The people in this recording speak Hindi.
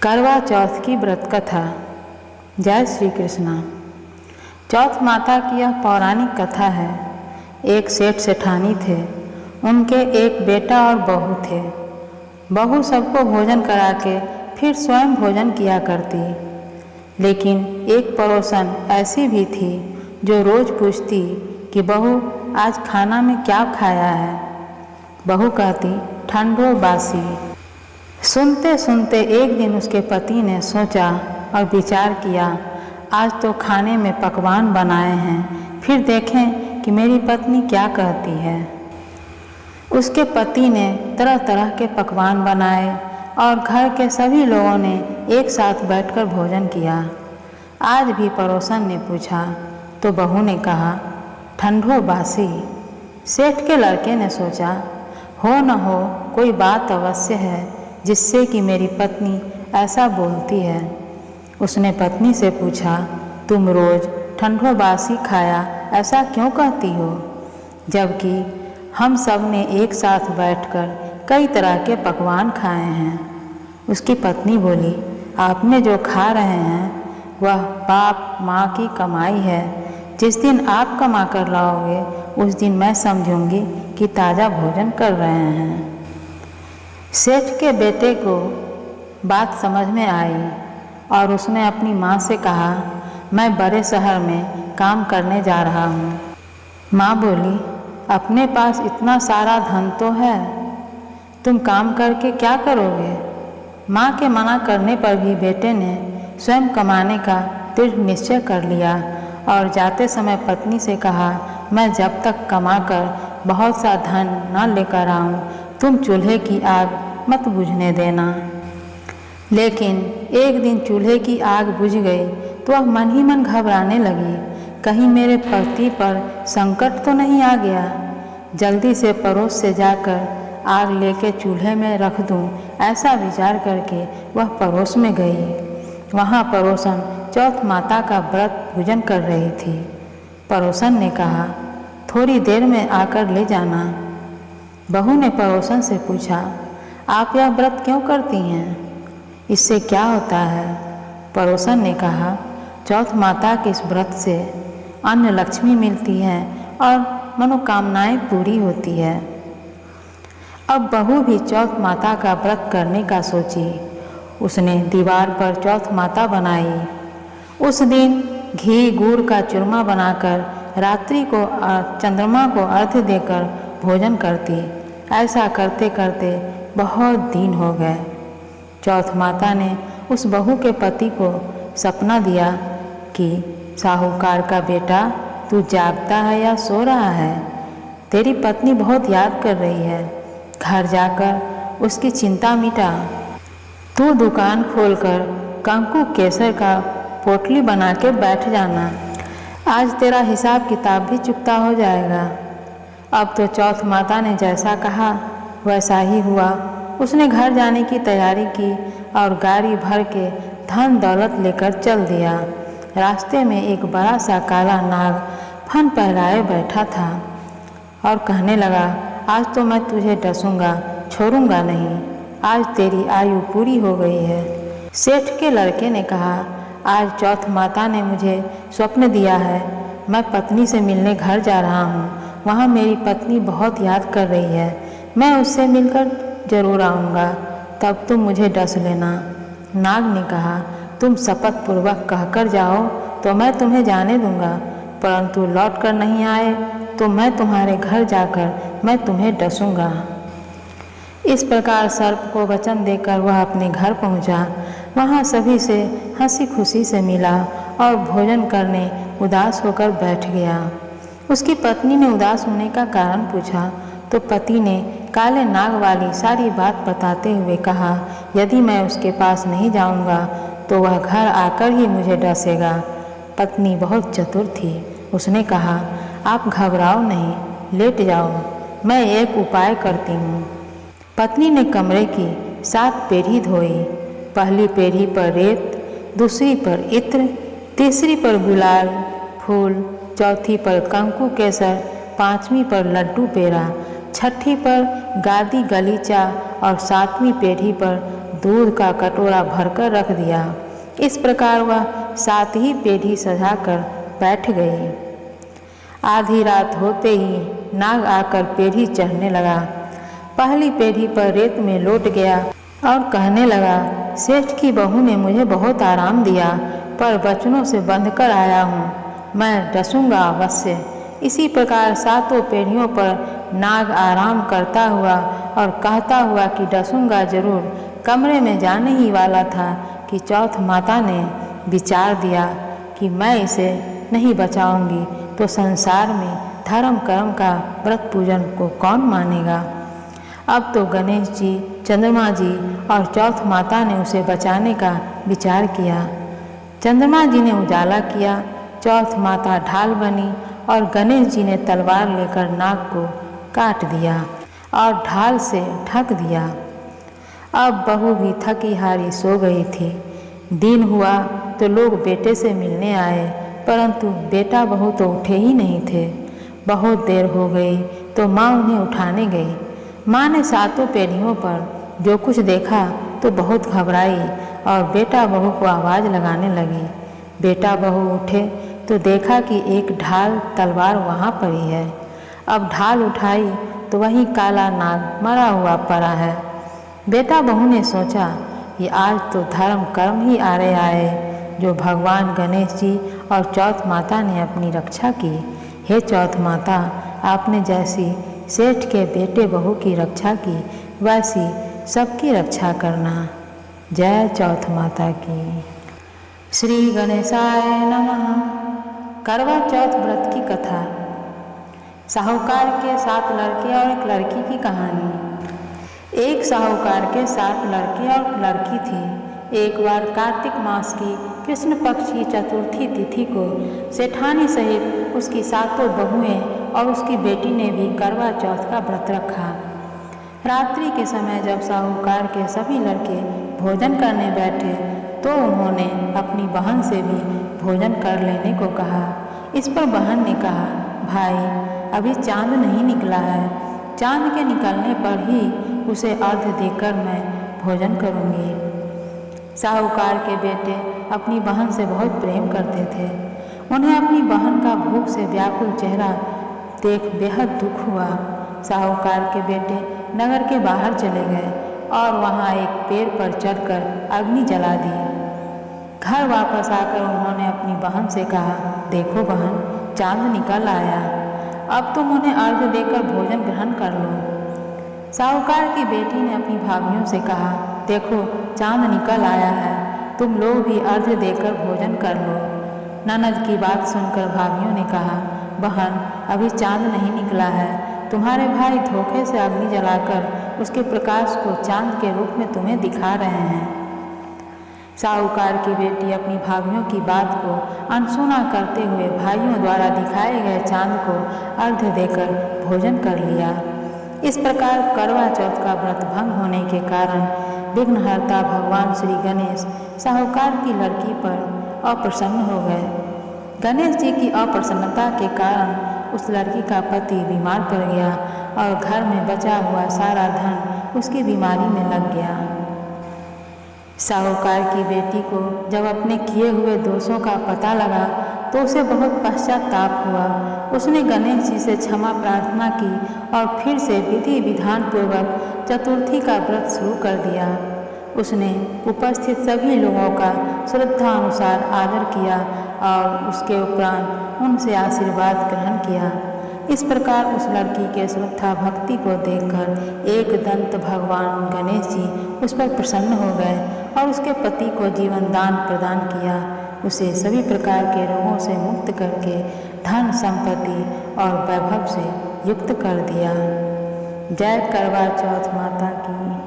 करवा चौथ की व्रत कथा। जय श्री कृष्णा। चौथ माता की यह पौराणिक कथा है। एक सेठ सेठानी थे, उनके एक बेटा और बहू थे। बहू सबको भोजन करा के फिर स्वयं भोजन किया करती, लेकिन एक पड़ोसन ऐसी भी थी जो रोज़ पूछती कि बहू आज खाना में क्या खाया है। बहू कहती ठंडो बासी। सुनते सुनते एक दिन उसके पति ने सोचा और विचार किया, आज तो खाने में पकवान बनाए हैं, फिर देखें कि मेरी पत्नी क्या कहती है। उसके पति ने तरह तरह के पकवान बनाए और घर के सभी लोगों ने एक साथ बैठकर भोजन किया। आज भी पड़ोसन ने पूछा तो बहू ने कहा ठंडो बासी। सेठ के लड़के ने सोचा, हो न हो कोई बात अवश्य है जिससे कि मेरी पत्नी ऐसा बोलती है। उसने पत्नी से पूछा, तुम रोज़ ठंडो बासी खाया ऐसा क्यों कहती हो, जबकि हम सब ने एक साथ बैठकर कई तरह के पकवान खाए हैं। उसकी पत्नी बोली, आपने जो खा रहे हैं वह बाप माँ की कमाई है। जिस दिन आप कमा कर लाओगे उस दिन मैं समझूंगी कि ताज़ा भोजन कर रहे हैं। सेठ के बेटे को बात समझ में आई और उसने अपनी माँ से कहा, मैं बड़े शहर में काम करने जा रहा हूँ। माँ बोली, अपने पास इतना सारा धन तो है, तुम काम करके क्या करोगे। माँ के मना करने पर भी बेटे ने स्वयं कमाने का दृढ़ निश्चय कर लिया और जाते समय पत्नी से कहा, मैं जब तक कमाकर बहुत सा धन न लेकर आऊँ तुम चूल्हे की आग मत बुझने देना। लेकिन एक दिन चूल्हे की आग बुझ गई तो वह मन ही मन घबराने लगी, कहीं मेरे पति पर संकट तो नहीं आ गया। जल्दी से पड़ोस से जाकर आग लेके चूल्हे में रख दूं, ऐसा विचार करके वह पड़ोस में गई। वहाँ पड़ोसन चौथ माता का व्रत पूजन कर रही थी। पड़ोसन ने कहा, थोड़ी देर में आकर ले जाना। बहू ने पड़ोसन से पूछा, आप यह व्रत क्यों करती हैं, इससे क्या होता है। पड़ोसन ने कहा, चौथ माता के इस व्रत से अन्न लक्ष्मी मिलती है और मनोकामनाएं पूरी होती है। अब बहू भी चौथ माता का व्रत करने का सोची। उसने दीवार पर चौथ माता बनाई। उस दिन घी गुड़ का चूरमा बनाकर रात्रि को चंद्रमा को अर्घ्य देकर भोजन करती। ऐसा करते करते बहुत दिन हो गए। चौथ माता ने उस बहू के पति को सपना दिया कि साहूकार का बेटा तू जागता है या सो रहा है, तेरी पत्नी बहुत याद कर रही है, घर जाकर उसकी चिंता मिटा। तू दुकान खोलकर कंकु केसर का पोटली बना के बैठ जाना, आज तेरा हिसाब किताब भी चुकता हो जाएगा। अब तो चौथ माता ने जैसा कहा वैसा ही हुआ। उसने घर जाने की तैयारी की और गाड़ी भर के धन दौलत लेकर चल दिया। रास्ते में एक बड़ा सा काला नाग फन फहराए बैठा था और कहने लगा, आज तो मैं तुझे डसूंगा, छोड़ूंगा नहीं, आज तेरी आयु पूरी हो गई है। सेठ के लड़के ने कहा, आज चौथ माता ने मुझे स्वप्न दिया है, मैं पत्नी से मिलने घर जा रहा हूँ, वहाँ मेरी पत्नी बहुत याद कर रही है, मैं उससे मिलकर जरूर आऊँगा, तब तुम मुझे डस लेना। नाग ने कहा, तुम शपथ पूर्वक कहकर जाओ तो मैं तुम्हें जाने दूंगा, परंतु लौट कर नहीं आए तो मैं तुम्हारे घर जाकर मैं तुम्हें डसूंगा। इस प्रकार सर्प को वचन देकर वह अपने घर पहुंचा। वहां सभी से हंसी खुशी से मिला और भोजन करने उदास होकर बैठ गया। उसकी पत्नी ने उदास होने का कारण पूछा तो पति ने काले नाग वाली सारी बात बताते हुए कहा, यदि मैं उसके पास नहीं जाऊंगा तो वह घर आकर ही मुझे डसेगा। पत्नी बहुत चतुर थी। उसने कहा, आप घबराओ नहीं, लेट जाओ, मैं एक उपाय करती हूँ। पत्नी ने कमरे की 7 पेढ़ी धोई। पहली पेढ़ी पर रेत, दूसरी पर इत्र, तीसरी पर गुलाल फूल, चौथी पर कंकु केसर, 5वीं पर लड्डू पेड़ा, छठी पर गादी गलीचा और 7वीं पेढ़ी पर दूध का कटोरा भरकर रख दिया। इस प्रकार वह 7 ही पेढ़ी सजाकर बैठ गई। आधी रात होते ही नाग आकर पेढ़ी चढ़ने लगा। पहली पेढ़ी पर रेत में लौट गया और कहने लगा, सेठ की बहू ने मुझे बहुत आराम दिया, पर बचनों से बंधकर आया हूँ, मैं डसूंगा अवश्य। इसी प्रकार 7 पेढ़ियों पर नाग आराम करता हुआ और कहता हुआ कि डसूंगा जरूर, कमरे में जाने ही वाला था कि चौथ माता ने विचार दिया कि मैं इसे नहीं बचाऊंगी तो संसार में धर्म कर्म का व्रत पूजन को कौन मानेगा। अब तो गणेश जी, चंद्रमा जी और चौथ माता ने उसे बचाने का विचार किया। चंद्रमा जी ने उजाला किया, चौथ माता ढाल बनी और गणेश जी ने तलवार लेकर नाग को काट दिया और ढाल से ढक दिया। अब बहू भी थकी हारी सो गई थी। दिन हुआ तो लोग बेटे से मिलने आए, परंतु बेटा बहू तो उठे ही नहीं थे। बहुत देर हो गई तो माँ उन्हें उठाने गई। माँ ने 7 पेढ़ियों पर जो कुछ देखा तो बहुत घबराई और बेटा बहू को आवाज़ लगाने लगी। बेटा बहू उठे तो देखा कि एक ढाल तलवार वहाँ पड़ी है। अब ढाल उठाई तो वहीं काला नाग मरा हुआ पड़ा है। बेटा बहू ने सोचा कि आज तो धर्म कर्म ही आरे आए, जो भगवान गणेश जी और चौथ माता ने अपनी रक्षा की। हे चौथ माता, आपने जैसी सेठ के बेटे बहू की रक्षा की, वैसी सबकी रक्षा करना। जय चौथ माता की। श्री गणेशाय नमः। करवा चौथ व्रत की कथा। साहूकार के 7 लड़के और एक लड़की की कहानी। एक साहूकार के 7 लड़के और लड़की थी। एक बार कार्तिक मास की कृष्ण पक्ष की चतुर्थी तिथि को सेठानी सहित उसकी 7 बहुएं और उसकी बेटी ने भी करवा चौथ का व्रत रखा। रात्रि के समय जब साहूकार के सभी लड़के भोजन करने बैठे तो उन्होंने अपनी बहन से भी भोजन कर लेने को कहा। इस पर बहन ने कहा, भाई अभी चांद नहीं निकला है, चांद के निकलने पर ही उसे अर्घ देकर मैं भोजन करूंगी। साहूकार के बेटे अपनी बहन से बहुत प्रेम करते थे। उन्हें अपनी बहन का भूख से व्याकुल चेहरा देख बेहद दुख हुआ। साहूकार के बेटे नगर के बाहर चले गए और वहां एक पेड़ पर चढ़कर अग्नि जला दी। घर वापस आकर उन्होंने अपनी बहन से कहा, देखो बहन, चांद निकल आया, अब तुम उन्हें अर्घ देकर भोजन ग्रहण कर लो। साहूकार की बेटी ने अपनी भाभियों से कहा, देखो चांद निकल आया है, तुम लोग भी अर्घ देकर भोजन कर लो। ननद की बात सुनकर भाभियों ने कहा, बहन अभी चांद नहीं निकला है, तुम्हारे भाई धोखे से अग्नि जलाकर उसके प्रकाश को चांद के रूप में तुम्हें दिखा रहे हैं। साहूकार की बेटी अपनी भाभियों की बात को अनसुना करते हुए भाइयों द्वारा दिखाए गए चांद को अर्घ देकर भोजन कर लिया। इस प्रकार करवा चौथ का व्रत भंग होने के कारण विघ्नहर्ता भगवान श्री गणेश साहूकार की लड़की पर अप्रसन्न हो गए। गणेश जी की अप्रसन्नता के कारण उस लड़की का पति बीमार पड़ गया और घर में बचा हुआ सारा धन उसकी बीमारी में लग गया। साहूकार की बेटी को जब अपने किए हुए दोषों का पता लगा तो उसे बहुत पश्चाताप हुआ। उसने गणेश जी से क्षमा प्रार्थना की और फिर से विधि विधान पूर्वक चतुर्थी का व्रत शुरू कर दिया। उसने उपस्थित सभी लोगों का श्रद्धा अनुसार आदर किया और उसके उपरांत उनसे आशीर्वाद ग्रहण किया। इस प्रकार उस लड़की के श्रद्धा भक्ति को देखकर एक दंत भगवान गणेश जी उस पर प्रसन्न हो गए और उसके पति को जीवन दान प्रदान किया। उसे सभी प्रकार के रोगों से मुक्त करके धन संपत्ति और वैभव से युक्त कर दिया। जय करवा चौथ माता की।